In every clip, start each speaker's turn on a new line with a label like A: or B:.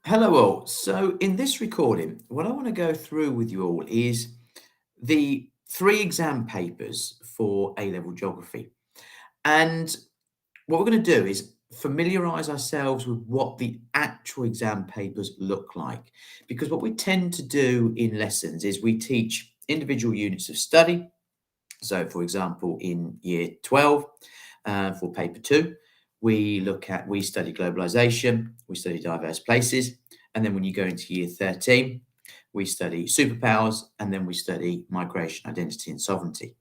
A: Hello all. So in this recording, what I want to go through with you all is the three exam papers for A-level geography. And what we're going to do is familiarize ourselves with what the actual exam papers look like. Because what we tend to do in lessons is we teach individual units of study. So for example, in year 12, for paper 2, we study globalization, we study diverse places, and then when you go into year 13, we study superpowers, and then we study migration, identity, and sovereignty.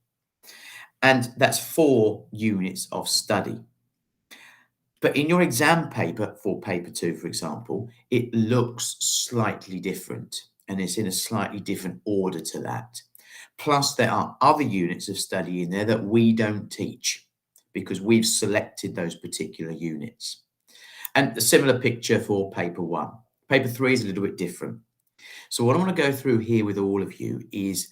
A: And that's 4 units of study. But in your exam paper for paper 2, for example, it looks slightly different, and it's in a slightly different order to that. Plus, there are other units of study in there that we don't teach because we've selected those particular units. And a similar picture for paper 1. Paper 3 is a little bit different. So what I want to go through here with all of you is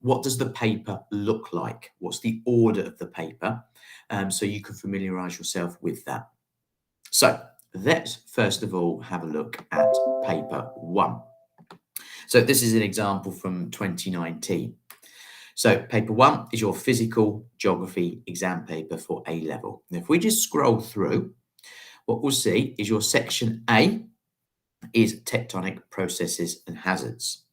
A: what does the paper look like? What's the order of the paper? So you can familiarize yourself with that. So let's first of all have a look at paper 1. So this is an example from 2019. So paper 1 is your physical geography exam paper for A level. And if we just scroll through, what we'll see is your section A is tectonic processes and hazards.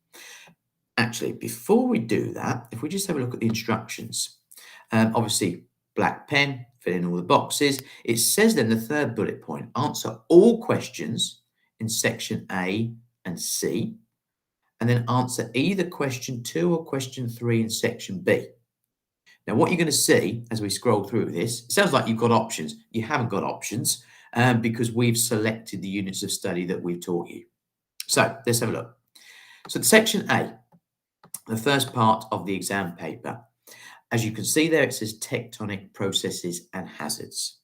A: Actually, before we do that, if we just have a look at the instructions, obviously black pen, fill in all the boxes. It says then the third bullet point, answer all questions in section A and C, and then answer either question 2 or question 3 in section B. Now, what you're going to see as we scroll through this, it sounds like you've got options. You haven't got options because we've selected the units of study that we've taught you. So let's have a look. So section A, the first part of the exam paper. As you can see there, it says tectonic processes and hazards.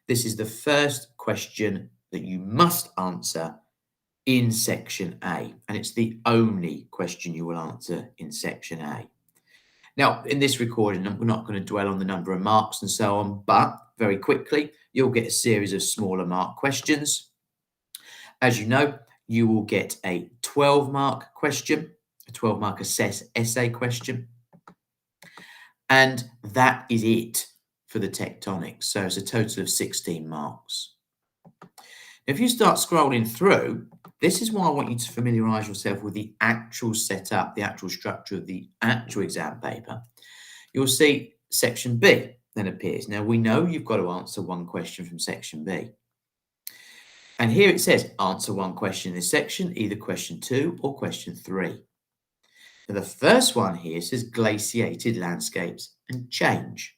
A: This is the first question that you must answer in section A, and it's the only question you will answer in section A. Now, in this recording, we're not going to dwell on the number of marks and so on, but very quickly, you'll get a series of smaller mark questions. As you know, you will get a 12-mark question, a 12-mark essay question, and that is it for the tectonics. So it's a total of 16 marks. If you start scrolling through, this is why I want you to familiarize yourself with the actual setup, the actual structure of the actual exam paper. You'll see section B then appears. Now, we know you've got to answer one question from section B. And here it says, answer one question in this section, either question 2 or question 3. Now, the first one here says glaciated landscapes and change.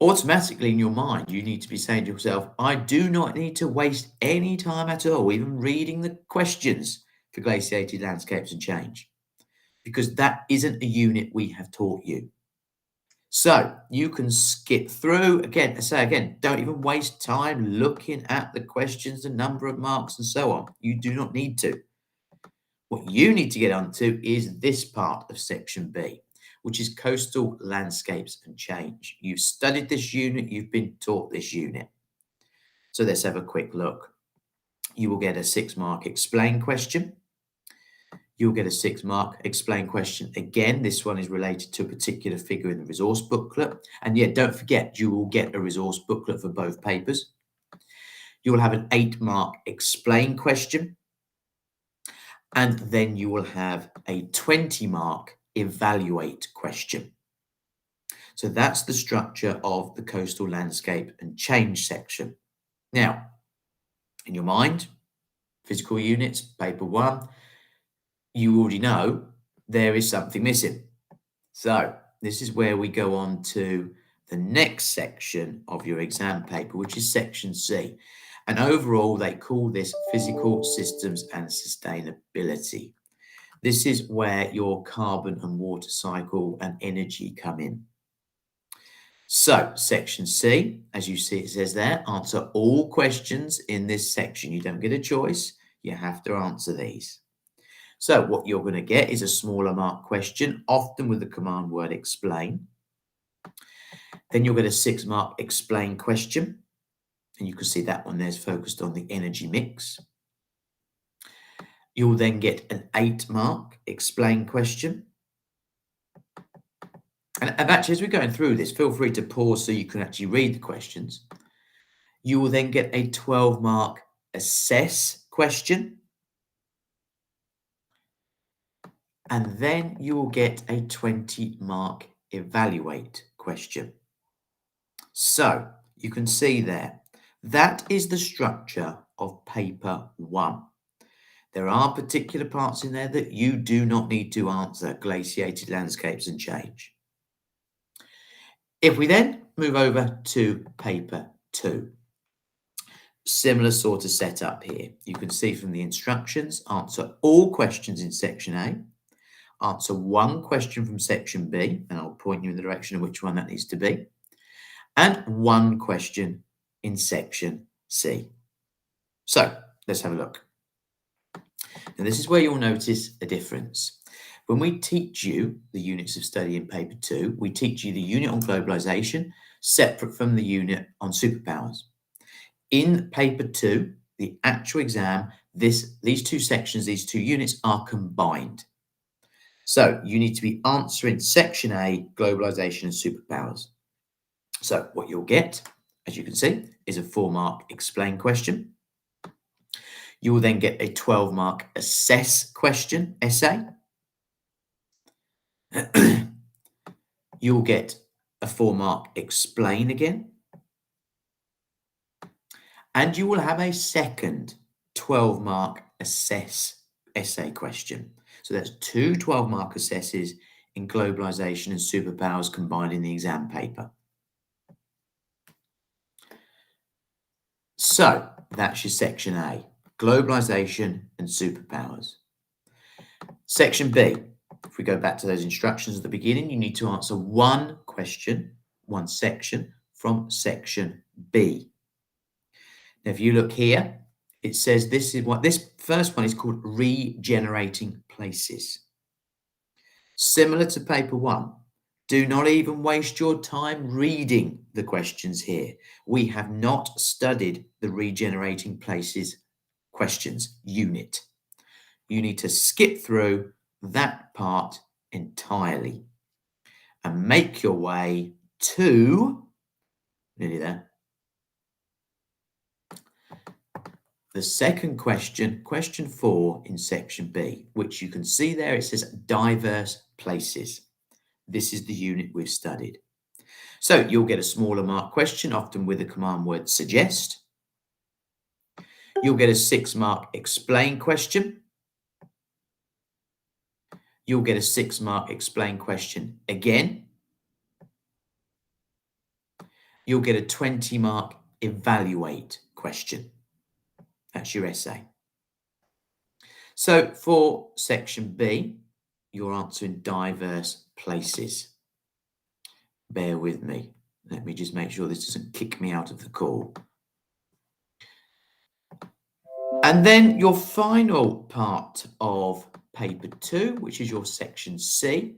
A: Automatically in your mind, you need to be saying to yourself, I do not need to waste any time at all, even reading the questions for glaciated landscapes and change, because that isn't a unit we have taught you. So you can skip through, again, don't even waste time looking at the questions, the number of marks and so on. You do not need to. What you need to get onto is this part of section B, which is coastal landscapes and change. You've studied this unit, you've been taught this unit. So let's have a quick look. You will get a 6-mark explain question. You'll get a 6-mark explain question. Again, this one is related to a particular figure in the resource booklet. And yeah, don't forget, you will get a resource booklet for both papers. You will have an 8-mark explain question. And then you will have a 20-mark evaluate question. So that's the structure of the coastal landscape and change section. Now, in your mind, physical units, paper 1, you already know there is something missing. So this is where we go on to the next section of your exam paper, which is section C. And overall, they call this physical systems and sustainability. This is where your carbon and water cycle and energy come in. So section C, as you see, it says there, answer all questions in this section. You don't get a choice. You have to answer these. So what you're going to get is a smaller mark question, often with the command word explain. Then you'll get a 6-mark explain question. And you can see that one there's focused on the energy mix. You'll then get an 8-mark explain question. And actually, as we're going through this, feel free to pause so you can actually read the questions. You will then get a 12-mark assess question. And then you will get a 20-mark evaluate question. So you can see there, that is the structure of paper 1. There are particular parts in there that you do not need to answer, glaciated landscapes and change. If we then move over to paper 2, similar sort of setup here. You can see from the instructions, answer all questions in section A, answer one question from section B, and I'll point you in the direction of which one that needs to be, and one question in section C. So let's have a look. Now this is where you'll notice a difference. When we teach you the units of study in paper 2, we teach you the unit on globalization separate from the unit on superpowers. In paper 2, the actual exam, these two sections, these two units are combined. So you need to be answering section A, globalization and superpowers. So what you'll get, as you can see, is a 4-mark explain question. You will then get a 12-mark assess question, essay. You'll get a 4-mark explain again. And you will have a second 12-mark assess essay question. So that's two 12-mark assesses in globalization and superpowers combined in the exam paper. So that's your section A, globalization and superpowers. Section B, if we go back to those instructions at the beginning, you need to answer one question, one section from section B. Now, if you look here, it says this first one is called regenerating places. Similar to paper 1, do not even waste your time reading the questions here. We have not studied the regenerating places questions unit. You need to skip through that part entirely and make your way to, nearly there, the second question, question 4 in section B, which you can see there, it says diverse places. This is the unit we've studied. So you'll get a smaller mark question, often with the command word suggest. You'll get a 6-mark explain question. You'll get a 6-mark explain question again. You'll get a 20-mark evaluate question. That's your essay. So for section B, you're answering diverse places. Bear with me. Let me just make sure this doesn't kick me out of the call. And then your final part of paper 2, which is your section C.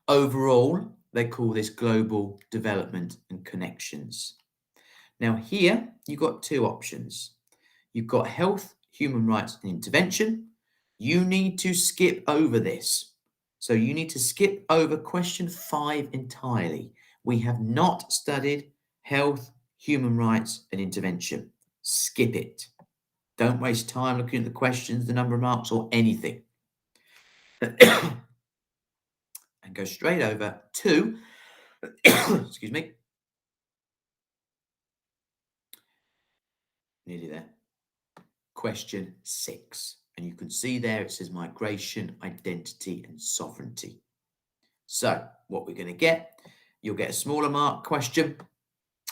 A: Overall, they call this global development and connections. Now here, you've got two options. You've got health, human rights and intervention. You need to skip over this. So you need to skip over question 5 entirely. We have not studied health, human rights and intervention. Skip it. Don't waste time looking at the questions, the number of marks or anything. And go straight over to, excuse me, nearly there, question 6. And you can see there it says migration, identity and sovereignty. So what we're going to get, you'll get a smaller mark question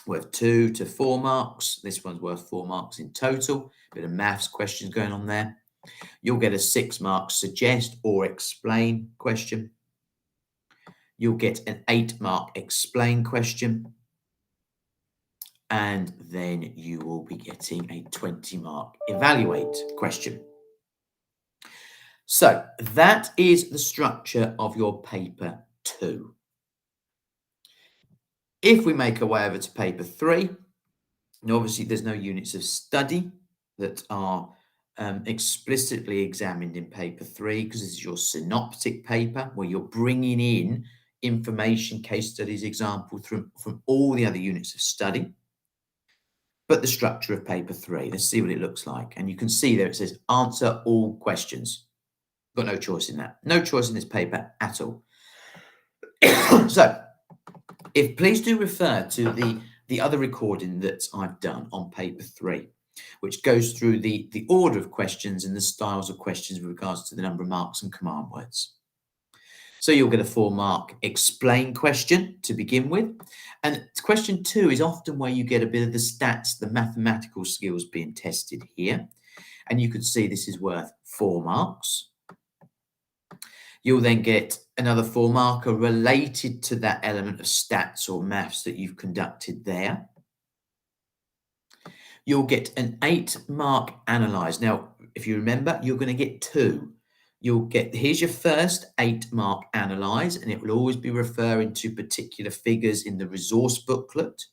A: worth 2 to 4 marks. This one's worth 4 marks in total. Bit of maths questions going on there. You'll get a 6-mark suggest or explain question. You'll get an 8-mark explain question. And then you will be getting a 20-mark evaluate question. So that is the structure of your paper 2. If we make our way over to paper 3, and obviously there's no units of study that are explicitly examined in paper 3 because this is your synoptic paper where you're bringing in information, case studies, examples from all the other units of study. But the structure of paper 3, let's see what it looks like. And you can see there it says answer all questions. Got no choice in that. No choice in this paper at all. So, please do refer to the other recording that I've done on paper 3, which goes through the order of questions and the styles of questions with regards to the number of marks and command words. So you'll get a 4-mark explain question to begin with. And question 2 is often where you get a bit of the stats, the mathematical skills being tested here. And you can see this is worth 4 marks. You'll then get another 4-marker related to that element of stats or maths that you've conducted there. You'll get an 8-mark analyse. Now, if you remember, you're going to get 2. Here's your first 8-mark analyse, and it will always be referring to particular figures in the resource booklet.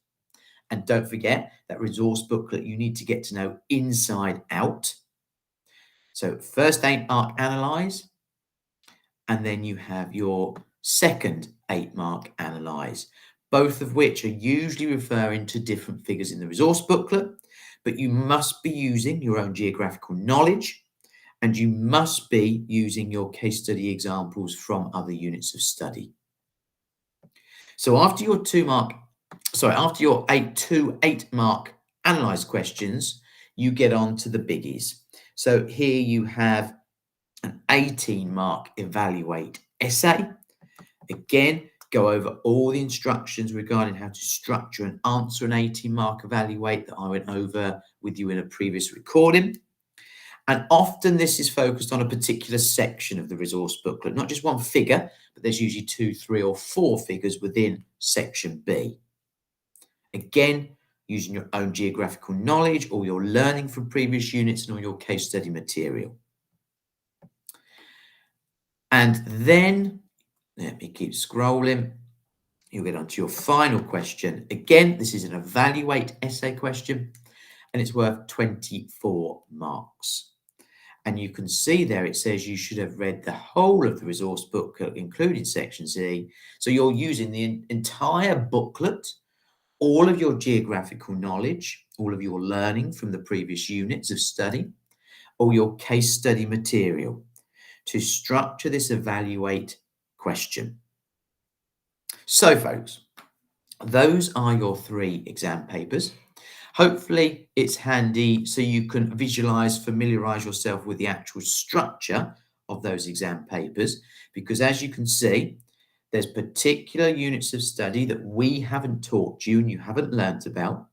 A: And don't forget that resource booklet you need to get to know inside out. So first 8-mark analyse, and then you have your second 8-mark analyse, both of which are usually referring to different figures in the resource booklet, but you must be using your own geographical knowledge, and you must be using your case study examples from other units of study. So after your 8-mark analyse questions, you get on to the biggies. So here you have an 18-mark evaluate essay. Again, go over all the instructions regarding how to structure and answer an 18-mark evaluate that I went over with you in a previous recording. And often this is focused on a particular section of the resource booklet, not just one figure, but there's usually 2, 3, or 4 figures within section B. Again, using your own geographical knowledge or your learning from previous units and all your case study material. And then, let me keep scrolling, you'll get onto your final question. Again, this is an evaluate essay question, and it's worth 24 marks. And you can see there it says you should have read the whole of the resource booklet, including section C. So you're using the entire booklet, all of your geographical knowledge, all of your learning from the previous units of study, all your case study material to structure this evaluate question. So folks, those are your 3 exam papers. Hopefully it's handy so you can visualize, familiarize yourself with the actual structure of those exam papers, because as you can see, there's particular units of study that we haven't taught you and you haven't learnt about,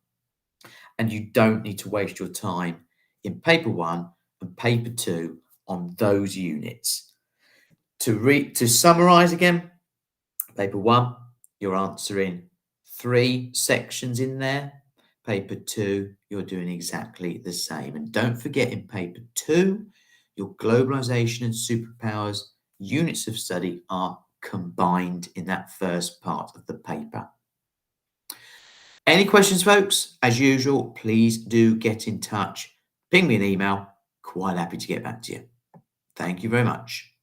A: and you don't need to waste your time in paper 1 and paper 2 on those units. To summarize again, paper 1, you're answering 3 sections in there. Paper 2, you're doing exactly the same. And don't forget, in paper 2, your globalization and superpowers units of study are combined in that first part of the paper. Any questions, folks? As usual, please do get in touch. Ping me an email. Quite happy to get back to you. Thank you very much.